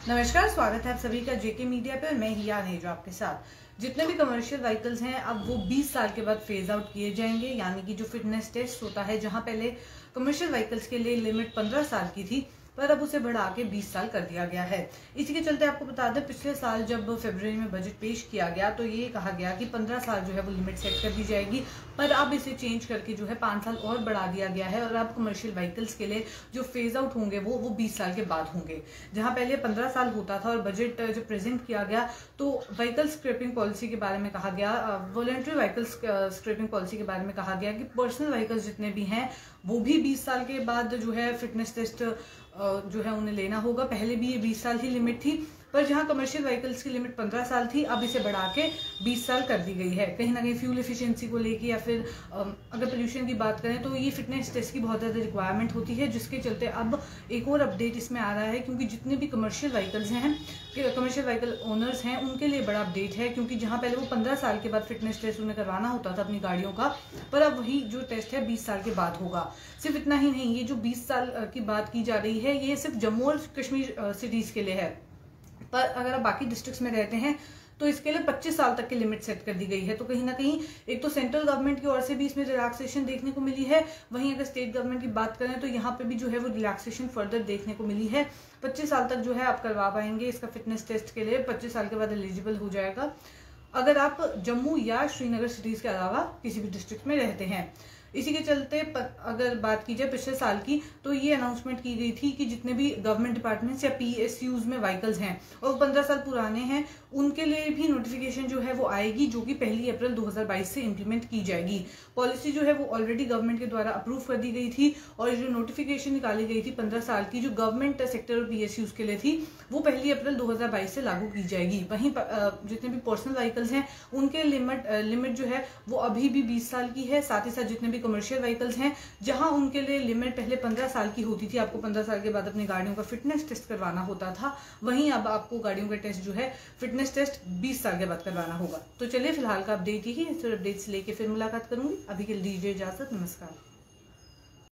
नमस्कार, स्वागत है आप सभी का जेके मीडिया पे और मैं हिया नेजा आपके साथ। जितने भी कमर्शियल व्हीकल्स हैं अब वो 20 साल के बाद फेज आउट किए जाएंगे, यानी कि जो फिटनेस टेस्ट होता है, जहां पहले कमर्शियल व्हीकल्स के लिए लिमिट 15 साल की थी पर अब उसे बढ़ा के 20 साल कर दिया गया है। इसी के चलते आपको बता दें, पिछले साल जब फरवरी में बजट पेश किया गया तो ये कहा गया कि 15 साल जो है वो लिमिट सेट कर दी जाएगी, पर अब इसे चेंज करके जो है 5 साल और बढ़ा दिया गया है और अब कमर्शियल व्हीकल्स के लिए जो फेज आउट होंगे वो 20 साल के बाद होंगे। जहां पहले 15 साल होता था और बजट जब प्रेजेंट किया गया तो व्हीकल स्क्रैपिंग पॉलिसी के बारे में कहा गया, वॉलंटरी व्हीकल स्क्रैपिंग पॉलिसी के बारे में कहा गया कि पर्सनल व्हीकल्स जितने भी हैं वो भी 20 साल के बाद जो है फिटनेस टेस्ट जो है उन्हें लेना होगा। पहले भी ये 20 साल ही लिमिट थी, पर जहां कमर्शियल व्हीकल्स की लिमिट 15 साल थी अब इसे बढ़ा के 20 साल कर दी गई है। कहीं ना कहीं फ्यूल एफिशिएंसी को लेके या फिर अगर पोल्यूशन की बात करें तो ये फिटनेस टेस्ट की बहुत ज़्यादा रिक्वायरमेंट होती है, जिसके चलते अब एक और अपडेट इसमें आ रहा है, क्योंकि जितने भी कमर्शियल व्हीकल्स हैं, कमर्शियल व्हीकल ओनर्स हैं, उनके लिए बड़ा अपडेट है। क्योंकि जहां पहले वो 15 साल के बाद फिटनेस टेस्ट उन्हें करवाना होता था अपनी गाड़ियों का, पर अब वही जो टेस्ट है 20 साल के बाद होगा। सिर्फ इतना ही नहीं, ये जो 20 साल की बात की जा रही है ये सिर्फ जम्मू और कश्मीर सिटीज के लिए है, पर अगर आप बाकी डिस्ट्रिक्ट्स में रहते हैं तो इसके लिए 25 साल तक की लिमिट सेट कर दी गई है। तो कहीं ना कहीं एक तो सेंट्रल गवर्नमेंट की ओर से भी इसमें रिलैक्सेशन देखने को मिली है, वहीं अगर स्टेट गवर्नमेंट की बात करें तो यहाँ पे भी जो है वो रिलैक्सेशन फर्दर देखने को मिली है। 25 साल तक जो है आप करवा पाएंगे इसका फिटनेस टेस्ट के लिए, 25 साल के बाद एलिजिबल हो जाएगा अगर आप जम्मू या श्रीनगर सिटीज के अलावा किसी भी डिस्ट्रिक्ट में रहते हैं। इसी के चलते अगर बात की जाए पिछले साल की तो ये अनाउंसमेंट की गई थी कि जितने भी गवर्नमेंट डिपार्टमेंट्स या पीएसयूज में व्हीकल्स हैं और 15 साल पुराने हैं उनके लिए भी नोटिफिकेशन जो है वो आएगी, जो कि 1 अप्रैल 2022 से इंप्लीमेंट की जाएगी। पॉलिसी जो है वो ऑलरेडी गवर्नमेंट के द्वारा अप्रूव कर दी गई थी और जो नोटिफिकेशन निकाली गई थी 15 साल की जो गवर्नमेंट सेक्टर और पीएसयूज के लिए थी वो 1 अप्रैल 2022 से लागू की जाएगी। वहीं जितने भी पर्सनल व्हीकल्स हैं उनके लिमिट जो है वो अभी भी 20 साल की है। साथ ही साथ जितने भी कमर्शियल व्हीकल्स हैं जहां उनके लिए लिमिट पहले 15 साल की होती थी, आपको 15 साल के बाद अपनी गाड़ियों का फिटनेस टेस्ट करवाना होता था, वहीं अब आपको गाड़ियों का टेस्ट जो है फिटनेस टेस्ट 20 साल के बाद करवाना होगा। तो चलिए फिलहाल का अपडेट यही है, फिर अपडेट्स लेके फिर मुलाकात करूंगी। अभी के लिए दीजिए इजाजत, नमस्कार।